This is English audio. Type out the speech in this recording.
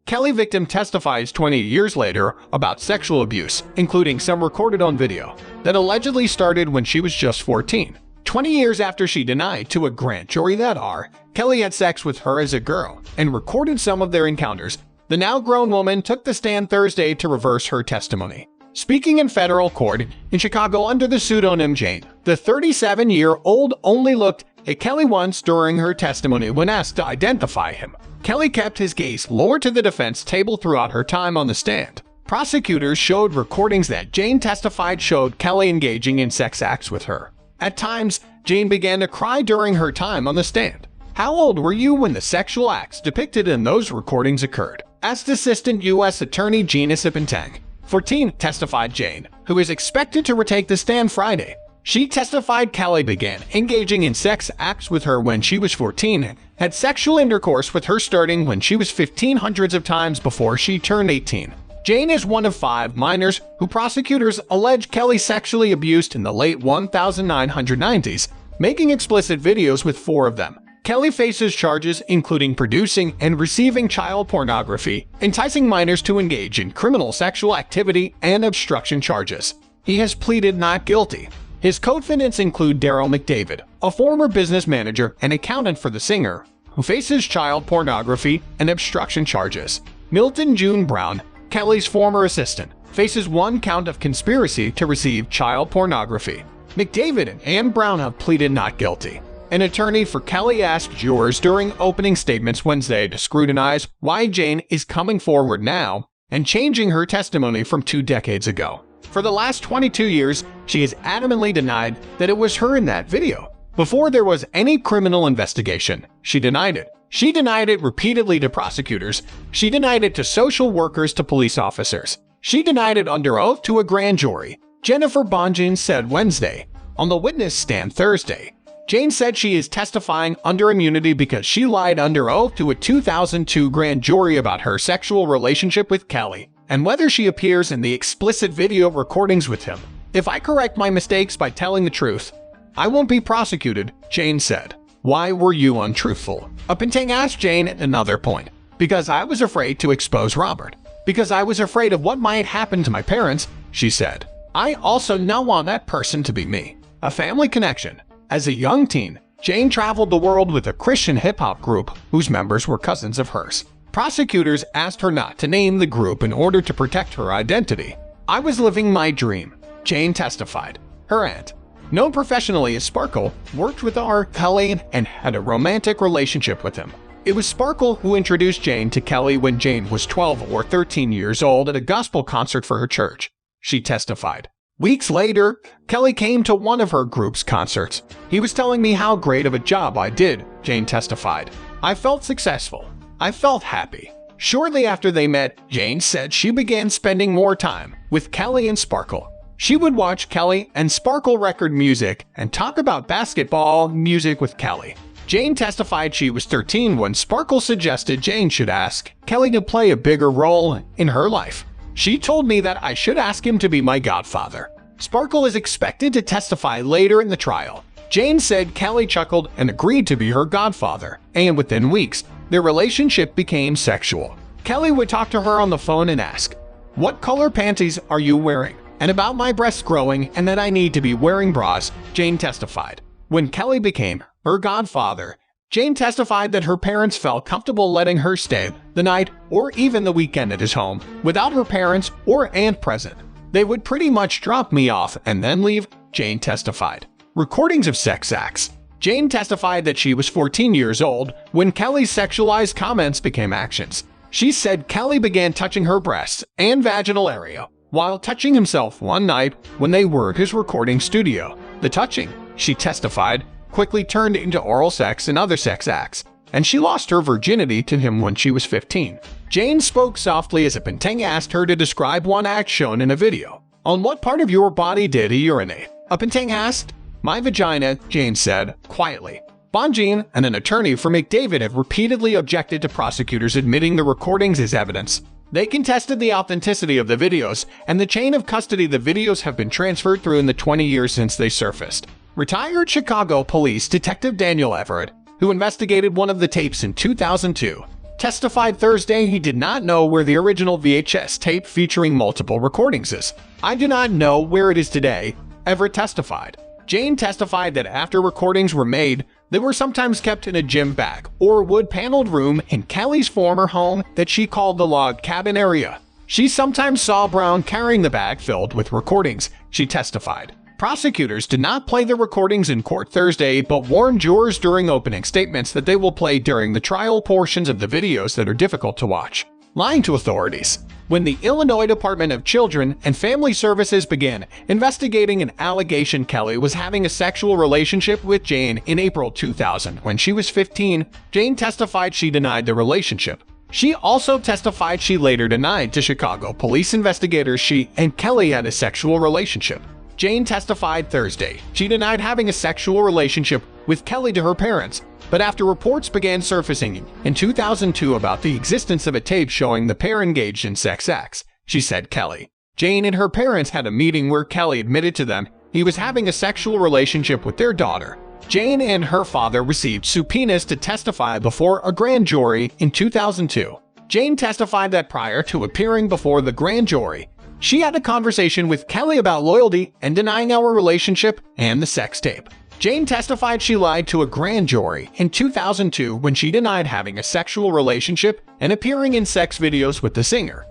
Kelly victim testifies 20 years later about sexual abuse, including some recorded on video, that allegedly started when she was just 14. 20 years after she denied to a grand jury that Kelly had sex with her as a girl and recorded some of their encounters, the now grown woman took the stand Thursday to reverse her testimony. Speaking in federal court in Chicago under the pseudonym Jane, the 37-year-old only looked at Kelly once during her testimony when asked to identify him. Kelly kept his gaze lowered to the defense table throughout her time on the stand. Prosecutors showed recordings that Jane testified showed Kelly engaging in sex acts with her. At times, Jane began to cry during her time on the stand. "How old were you when the sexual acts depicted in those recordings occurred?" asked Assistant U.S. Attorney Gina Sipentang. 14, testified Jane, who is expected to retake the stand Friday. She testified Kelly began engaging in sex acts with her when she was 14 and had sexual intercourse with her starting when she was 15 hundreds of times before she turned 18. Jane is one of 5 minors who prosecutors allege Kelly sexually abused in the late 1990s, making explicit videos with 4 of them. Kelly faces charges including producing and receiving child pornography, enticing minors to engage in criminal sexual activity, and obstruction charges. He has pleaded not guilty. His co-defendants include Daryl McDavid, a former business manager and accountant for the singer, who faces child pornography and obstruction charges. Milton June Brown, Kelly's former assistant, faces 1 count of conspiracy to receive child pornography. McDavid and Brown have pleaded not guilty. An attorney for Kelly asked jurors during opening statements Wednesday to scrutinize why Jane is coming forward now and changing her testimony from 2 decades ago. For the last 22 years, she has adamantly denied that it was her in that video. Before there was any criminal investigation, she denied it. She denied it repeatedly to prosecutors. She denied it to social workers, to police officers. She denied it under oath to a grand jury, Jennifer Bonjean said Wednesday. On the witness stand Thursday, Jane said she is testifying under immunity because she lied under oath to a 2002 grand jury about her sexual relationship with Kelly and whether she appears in the explicit video recordings with him. "If I correct my mistakes by telling the truth, I won't be prosecuted," Jane said. "Why were you untruthful?" Sipentang asked Jane at another point. "Because I was afraid to expose Robert. Because I was afraid of what might happen to my parents," she said. "I also don't want that person to be me." A family connection. As a young teen, Jane traveled the world with a Christian hip-hop group whose members were cousins of hers. Prosecutors asked her not to name the group in order to protect her identity. "I was living my dream," Jane testified. Her aunt, known professionally as Sparkle, worked with Kelly and had a romantic relationship with him. It was Sparkle who introduced Jane to Kelly when Jane was 12 or 13 years old at a gospel concert for her church, she testified. Weeks later, Kelly came to one of her group's concerts. "He was telling me how great of a job I did," Jane testified. "I felt successful. I felt happy." Shortly after they met, Jane said she began spending more time with Kelly and Sparkle. She would watch Kelly and Sparkle record music and talk about basketball music with Kelly. Jane testified she was 13 when Sparkle suggested Jane should ask Kelly to play a bigger role in her life. "She told me that I should ask him to be my godfather." Sparkle is expected to testify later in the trial. Jane said Kelly chuckled and agreed to be her godfather, and within weeks, their relationship became sexual. Kelly would talk to her on the phone and ask, "What color panties are you wearing?" and about my breasts growing and that I need to be wearing bras, Jane testified. When Kelly became her godfather, Jane testified that her parents felt comfortable letting her stay the night or even the weekend at his home without her parents or aunt present. "They would pretty much drop me off and then leave," Jane testified. Recordings of sex acts. Jane testified that she was 14 years old when Kelly's sexualized comments became actions. She said Kelly began touching her breasts and vaginal area while touching himself one night when they were at his recording studio. The touching, she testified, quickly turned into oral sex and other sex acts, and she lost her virginity to him when she was 15. Jane spoke softly as Sipentang asked her to describe one act shown in a video. "On what part of your body did he urinate?" Sipentang asked. "My vagina," Jane said, quietly. Bonjean and an attorney for McDavid have repeatedly objected to prosecutors admitting the recordings as evidence. They contested the authenticity of the videos and the chain of custody the videos have been transferred through in the 20 years since they surfaced. Retired Chicago Police Detective Daniel Everett, who investigated one of the tapes in 2002, testified Thursday he did not know where the original VHS tape featuring multiple recordings is. "I do not know where it is today," Everett testified. Jane testified that after recordings were made, they were sometimes kept in a gym bag or wood-paneled room in Kelly's former home that she called the log cabin area. She sometimes saw Brown carrying the bag filled with recordings, she testified. Prosecutors did not play the recordings in court Thursday but warned jurors during opening statements that they will play during the trial portions of the videos that are difficult to watch. Lying to authorities. When the Illinois Department of Children and Family Services began investigating an allegation Kelly was having a sexual relationship with Jane in April 2000 when she was 15, Jane testified she denied the relationship. She also testified she later denied to Chicago police investigators she and Kelly had a sexual relationship. Jane testified Thursday she denied having a sexual relationship with Kelly to her parents, but after reports began surfacing in 2002 about the existence of a tape showing the pair engaged in sex acts, she said Kelly. Jane and her parents had a meeting where Kelly admitted to them he was having a sexual relationship with their daughter. Jane and her father received subpoenas to testify before a grand jury in 2002. Jane testified that prior to appearing before the grand jury, she had a conversation with Kelly about loyalty and denying our relationship and the sex tape. Jane testified she lied to a grand jury in 2002 when she denied having a sexual relationship and appearing in sex videos with the singer.